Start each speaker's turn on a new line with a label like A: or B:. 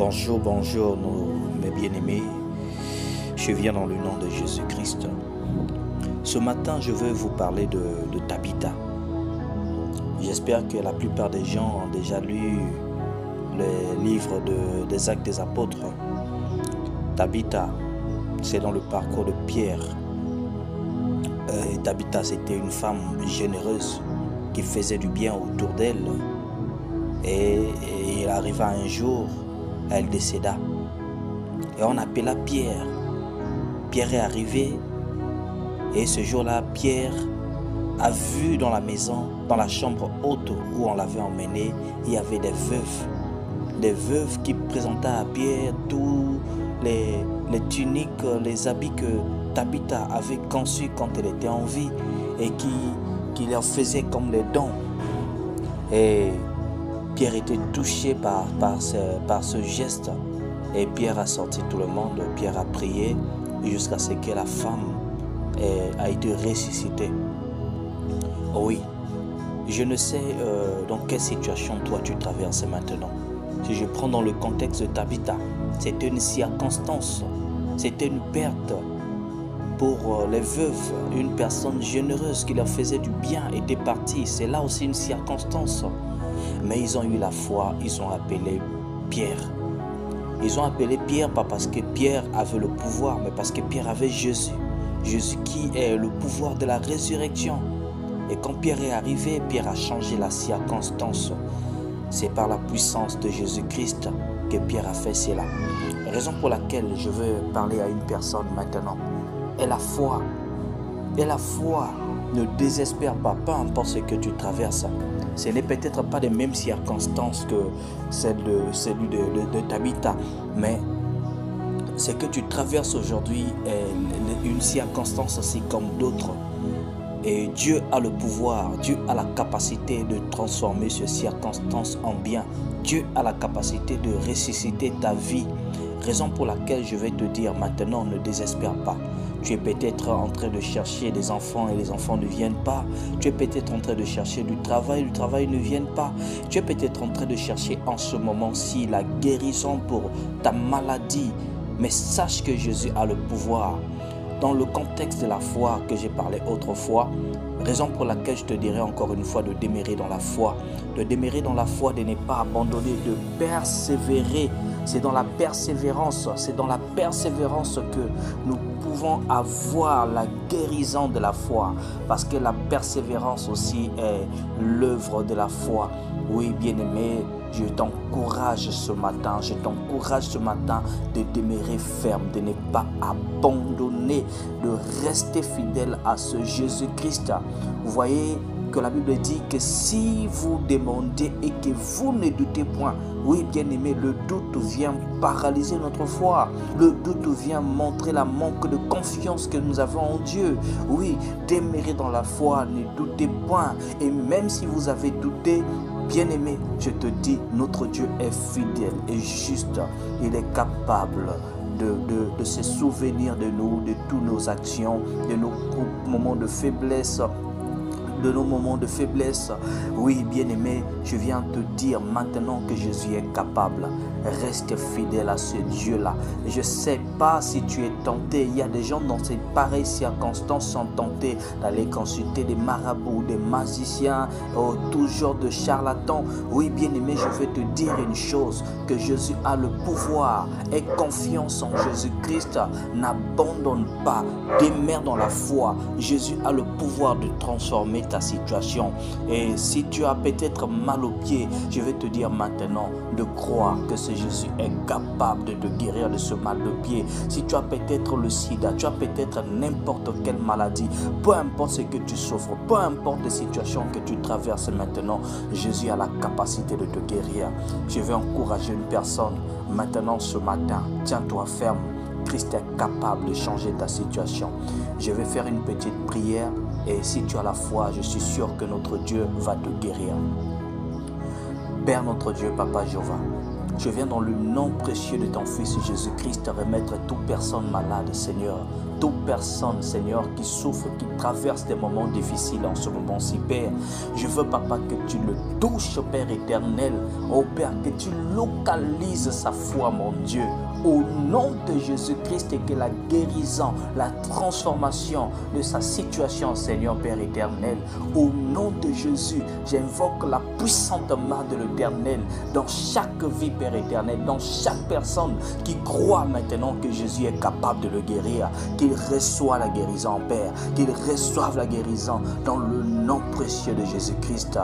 A: Bonjour, mes bien-aimés. Je viens dans le nom de Jésus-Christ. Ce matin, je veux vous parler de Tabitha. J'espère que la plupart des gens ont déjà lu le livre des Actes des Apôtres. Tabitha, c'est dans le parcours de Pierre. Tabitha, c'était une femme généreuse qui faisait du bien autour d'elle. Et il arriva un jour, elle décéda. Et on appela Pierre. Pierre est arrivé. Et ce jour-là, Pierre a vu dans la maison, dans la chambre haute où on l'avait emmené, il y avait des veuves. Des veuves qui présentaient à Pierre tous les tuniques, les habits que Tabitha avait conçus quand elle était en vie et qui leur faisaient comme les dons. Et Pierre était touché par ce geste. Et Pierre a sorti tout le monde. Pierre a prié jusqu'à ce que la femme a été ressuscitée. Oui, je ne sais dans quelle situation toi tu traverses maintenant. Si je prends dans le contexte de Tabitha, c'était une circonstance, c'était une perte pour les veuves. Une personne généreuse qui leur faisait du bien était partie. C'est là aussi une circonstance. Mais ils ont eu la foi, ils ont appelé Pierre. Ils ont appelé Pierre pas parce que Pierre avait le pouvoir, mais parce que Pierre avait Jésus. Jésus qui est le pouvoir de la résurrection. Et quand Pierre est arrivé, Pierre a changé la circonstance. C'est par la puissance de Jésus-Christ que Pierre a fait cela. Raison pour laquelle je veux parler à une personne maintenant. Et la foi. Et la foi. Ne désespère pas, peu importe ce que tu traverses. Ce n'est peut-être pas les mêmes circonstances que celle de Tabitha, mais ce que tu traverses aujourd'hui est une circonstance aussi comme d'autres. Et Dieu a le pouvoir, Dieu a la capacité de transformer ces circonstances en bien. Dieu a la capacité de ressusciter ta vie. Raison pour laquelle je vais te dire maintenant, ne désespère pas. Tu es peut-être en train de chercher des enfants et les enfants ne viennent pas. Tu es peut-être en train de chercher du travail, le travail ne vient pas. Tu es peut-être en train de chercher en ce moment-ci la guérison pour ta maladie. Mais sache que Jésus a le pouvoir. Dans le contexte de la foi que j'ai parlé autrefois, raison pour laquelle je te dirais encore une fois de demeurer dans la foi. De demeurer dans la foi, de ne pas abandonner, de persévérer. C'est dans la persévérance que nous pouvons avoir la guérison de la foi. Parce que la persévérance aussi est l'œuvre de la foi. Oui, bien-aimé, je t'encourage ce matin de demeurer ferme, de ne pas abandonner, de rester fidèle à ce Jésus-Christ. Vous voyez que la Bible dit que si vous demandez et que vous ne doutez point, oui bien-aimé, le doute vient paralyser notre foi. Le doute vient montrer la manque de confiance que nous avons en Dieu. Oui, demeurez dans la foi, ne doutez point. Et même si vous avez douté, bien-aimé, je te dis, notre Dieu est fidèle et juste. Il est capable de se souvenir de nous, de toutes nos actions, de nos moments de faiblesse. Oui, bien-aimé, je viens te dire maintenant que Jésus est capable. Reste fidèle à ce Dieu-là. Je ne sais pas si tu es tenté. Il y a des gens dans ces pareilles circonstances sont tentés d'aller consulter des marabouts, des magiciens, tout genre de charlatans. Oui, bien-aimé, je vais te dire une chose, que Jésus a le pouvoir. Aie confiance en Jésus-Christ. N'abandonne pas. Demeure dans la foi. Jésus a le pouvoir de transformer ta situation. Et si tu as peut-être mal aux pieds, je vais te dire maintenant de croire que ce Jésus est capable de te guérir de ce mal de pied. Si tu as peut-être le sida, tu as peut-être n'importe quelle maladie, peu importe ce que tu souffres, peu importe les situations que tu traverses maintenant, Jésus a la capacité de te guérir. Je vais encourager une personne maintenant ce matin. Tiens-toi ferme. Christ est capable de changer ta situation. Je vais faire une petite prière et si tu as la foi, je suis sûr que notre Dieu va te guérir. Père notre Dieu, Papa Jéhovah, Je viens dans le nom précieux de ton Fils Jésus-Christ remettre toute personne malade, Seigneur. Toute personne, Seigneur, qui souffre, qui traverse des moments difficiles en ce moment-ci, Père. Je veux, Papa, que tu le touches, Père éternel. Oh Père, que tu localises sa foi, mon Dieu. Au nom de Jésus-Christ, et que la guérison, la transformation de sa situation, Seigneur Père éternel, au nom de Jésus, j'invoque la puissante main de l'Éternel dans chaque vie, Père éternel, dans chaque personne qui croit maintenant que Jésus est capable de le guérir, qu'il reçoit la guérison, Père, qu'il reçoive la guérison dans le nom précieux de Jésus-Christ.